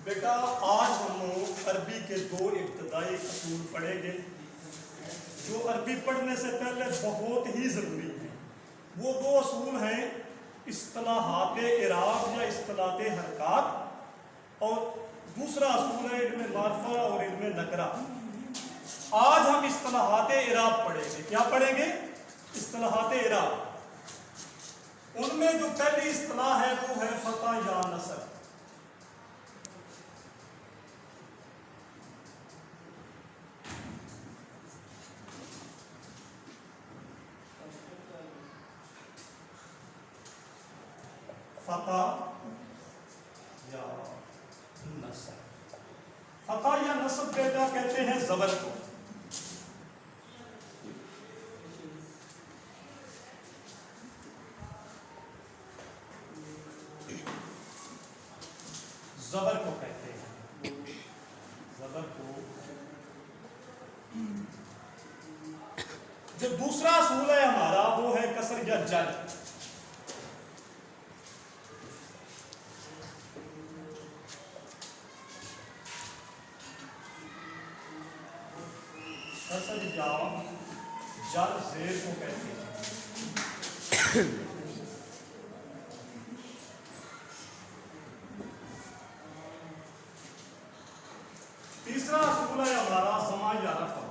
बेटा आज हम अरबी के दो इब्तदाई असूल पढ़ेंगे जो अरबी पढ़ने से पहले बहुत ही ज़रूरी है। वो दो असूल हैं इस्तिलाहात इराब या इस्तिलाहात हरकात और दूसरा असूल है इल्म मारफा और इल्म नकरा। आज हम इस्तिलाहात इराब पढ़ेंगे। क्या पढ़ेंगे? इस्तिलाहात इराब। उनमें जो पहली इस्तिलाह है वो है फता या नसब। फता या नसब। फता या नसब बेटा कहते हैं जबर को। जबर को कहते हैं, जबर को। जो दूसरा असूल है हमारा वो है कसर या जर। कसर या जर जेर को कहते हैं। तीसरा असूल है हमारा जमा या रफा।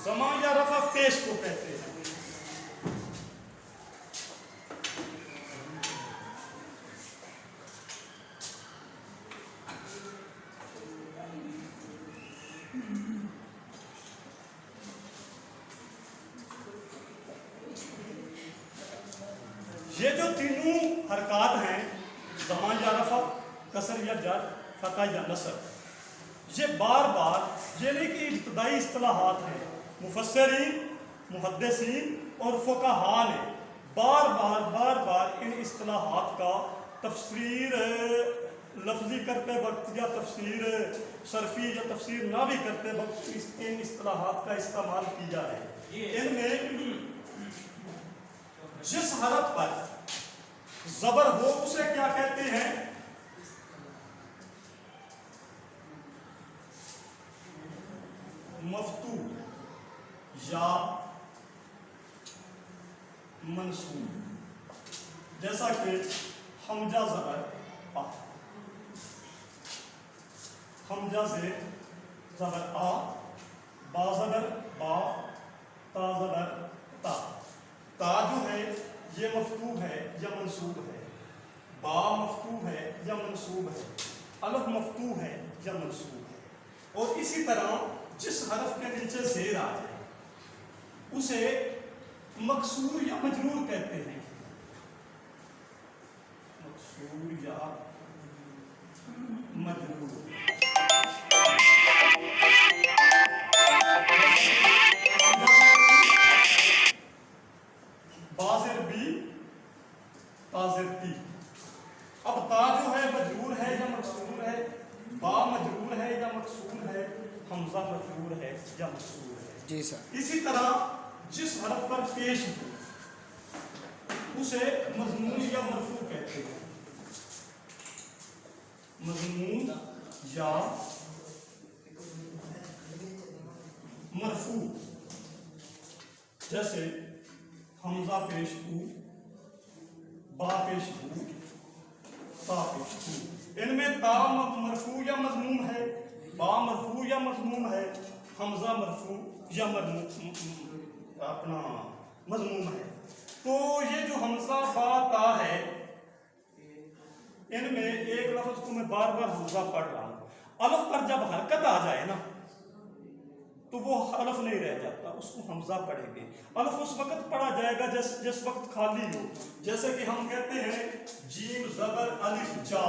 जमा या रफा पेश को कहते हैं। ये जो तीनों हरकात हैं ज़मा या रफ़ा, कसर या जर, फता या नसब, ये बार बार ये नहीं कि इब्तदाई इस्तिलाहात हैं। मुफस्सिरीन, मुहद्दिसीन और फुक़हा ने बार बार इन इस्तिलाहात का तफसीर लफ्ज़ी करते वक्त या तफसीर सरफ़ी या तफसीर ना भी करते वक्त इन इस्तिलाहात का इस्तेमाल किया है। इनमें जिस हरफ पर जबर हो उसे क्या कहते हैं? मफ्तू या मंसूब। जैसा कि हमजा जबर आ, हमजा से जबर आ, बा जबर बा, ता जबर ता। ता जो है ये मफ्तू है या मंसूब है, बा मफ्तू है या मंसूब है, अलफ मफ्तू है या मंसूब है। और इसी तरह जिस हरफ के नीचे ज़ेर आ जाए उसे मकसूर या मजरूर कहते हैं। मकसूर या मजरूर। बाज़िर बी, ताज़िर ती। अब ता जो है मजरूर है या मकसूर है, बा मजरूर है या मकसूर है, हमजा मजरूर है या मकसूर है। जी सर। इसी तरह जिस हरफ पर पेश हो उसे मज़मून या मरफू कहते हैं। मज़मून या मरफू। जैसे हमजा पेश हु, बा पेश हु, ता पेश हु। इनमें ता मरफू या मज़मूम है, बा मरफू या मज़मूम है, हमजा मरफू या अपना मज़मूम है। तो ये जो हमजा बा ता है इनमें एक लफ्ज़ को मैं बार बार हमजा पढ़ रहा हूँ। अलफ पर जब हरकत आ जाए ना तो वो अलफ नहीं रह जाता, उसको हमजा पढ़ेंगे। अलफ उस वक्त पढ़ा जाएगा जिस वक्त खाली हो। जैसे कि हम कहते हैं जीम जबर अलिफ जा,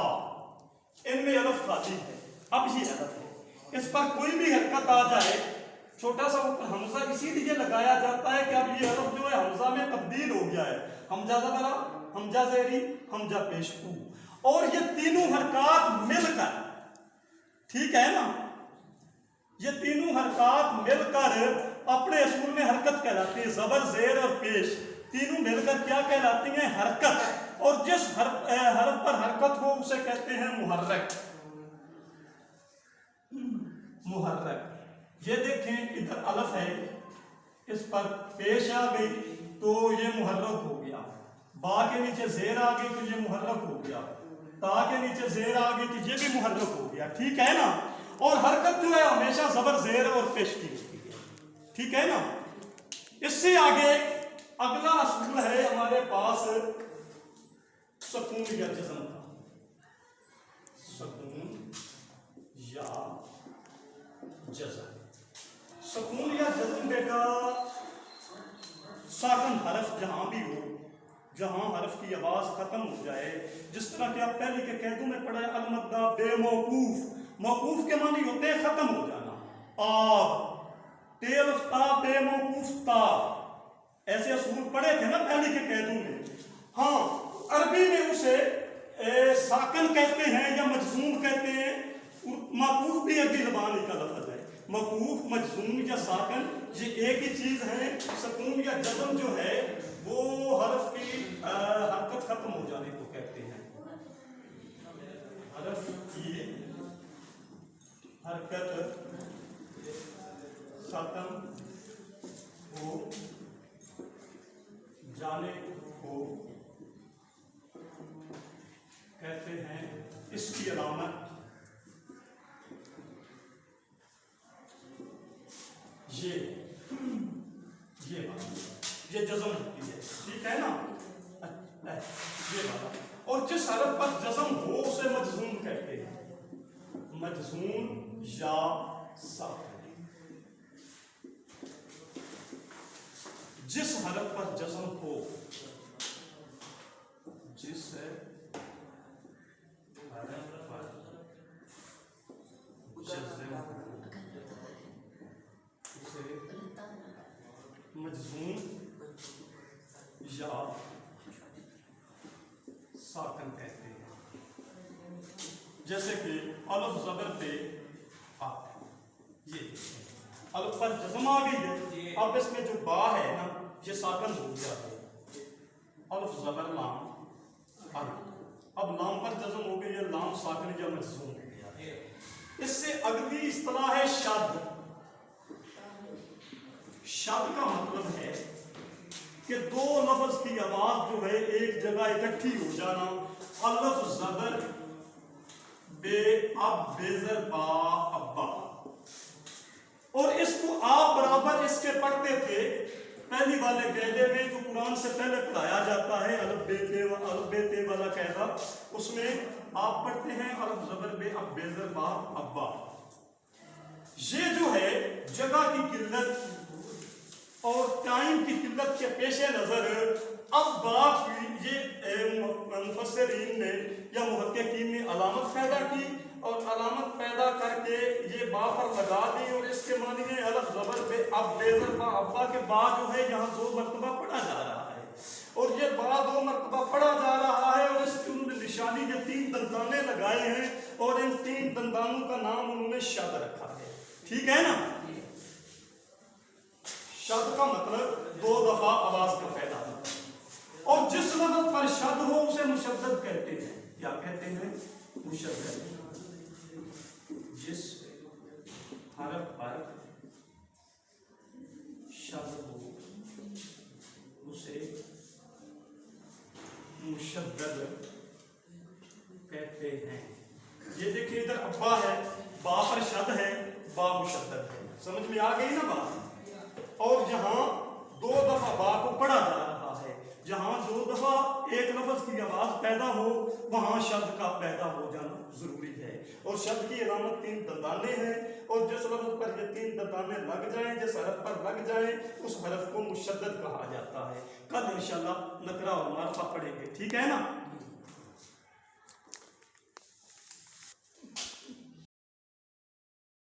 इनमें अलफ खाली है, अब ये अलफ है। इस पर कोई भी हरकत आ जाए छोटा सा ऊपर हमजा इसीलिए लगाया जाता है कि अब ये अलफ जो है हमजा में तब्दील हो गया है। हमजा जबरा, हमजा ज़ेरी, हमजा पेशकू। और ये तीनों हरकत मिलकर, ठीक है ना, ये तीनों हरकत मिलकर अपने असूल में हरकत कहलाती है। जबर जेर और पेश तीनों मिलकर क्या कहलाती हैं? हरकत। और जिस हरफ पर हरकत हो उसे कहते हैं मुहर्रक। मुहर्रक। ये देखें इधर अलफ है, इस पर पेश आ गई तो ये मुहर्रक हो गया। बा के नीचे जेर आ गई तो ये मुहर्रक हो गया। ता के नीचे जेर आ गई तो ये भी मुहर्रक हो गया। ठीक है ना? और हरकत जो है हमेशा जबर जेर और पेश की होती है। ठीक है ना? इससे आगे अगला असूल है हमारे पास सुकून या जज़म का। सुकून या जज़म। सुकून या जज़म बेटा साकन हरफ जहां भी हो, जहां हरफ की आवाज खत्म हो जाए, जिस तरह के आप पहले के कैदों में पढ़ा है अलमद्दा बेमौकूफ। मौकूफ के मानी होते हैं खत्म हो जाना। आब तेलफ्ता बेमौकूफ ता, ऐसे असूल पढ़े थे ना पहले के कैदों में। हाँ, अरबी में उसे साकन कहते हैं या मजजूम कहते हैं। मौकूफ भी अरबी ज़बान का लफ्ज़ है। मौकूफ, मजजूम या साकन ये एक ही चीज है। सुकून या जज़म जो है वो हरफ की हरकत खत्म हो जाने को कहते हैं। हरफ की हरकत खत्म हो जाने को कहते हैं। इसकी अलामत ये जज़म होती है। ठीक है ना? ये वाला। और जिस हरफ पर जज़म हो उसे मजजूम कहते हैं। मजजूम या साकन। जिस हरफ पर जज़म हो, जिस हरफ पर जज़म हो उसे मजजूम या साकन कहते हैं। जैसे कि अलफ ज़बर पे आ, ये अलफ पर जज़म आ गई है। अब इसमें जो बा है ना ये साकन हो गया है। अलफ ज़बर लाम अल, अब लाम पर जज़म हो गई है, लाम साकन या मजजूम हो गया। इससे अगली इस्तिलाह है शद। शद का मतलब है कि दो लफ्ज की आवाज जो है एक जगह इकट्ठी हो जाना। अलफ ज़बर बे अब बेजर बा अब्बा। और इसको आप बराबर इसके पढ़ते थे पहली वाले कायदे में जो कुरान से पहले पढ़ाया जाता है, अलफ बे ते वाला कायदा। उसमें आप पढ़ते हैं अलफ ज़बर बे अब बेजर बा अब्बा। ये जो है जगह की किल्लत और टाइम की किल्लत के पेश नजर अब बाप ये मुफस्सिरीन ने या मुहक्किकीन ने अलामत पैदा की और अलामत पैदा करके ये बा पर लगा दी। और इसके मानी है अलफ ज़बर पे अब बेज़र बा अब्बा के बाद जो है यहाँ 2 मरतबा पढ़ा जा रहा है। और ये बा 2 मरतबा पढ़ा जा रहा है और इसकी उन्होंने निशानी ये 3 दंदाने लगाए हैं और इन 3 दंदानों का नाम उन्होंने शद रखा है। ठीक है ना? शद का मतलब 2 दफा आवाज का पैदा होना। और जिस लफ्ज पर शद हो उसे मुशद्दद कहते हैं। क्या कहते हैं? मुशद्दद। जिस हरफ पर शद हो उसे मुशद्दद कहते हैं। ये देखिए इधर अब्बा है, बा पर शद है, बा मुशद्दद है। समझ में आ गई ना बात? और जहां 2 दफा बा को पढ़ा जा रहा है, जहां 2 दफा एक लफ्ज की आवाज पैदा हो वहां शब्द का पैदा हो जाना जरूरी है। और शब्द की अलामत 3 दंदाने हैं और जिस लफ्ज पर ये 3 दंदाने लग जाएं, जिस हरफ पर लग जाएं उस हरफ को मुशद्दद कहा जाता है। कल इंशाल्लाह नकरा और मारफा पढ़ेंगे। ठीक है ना?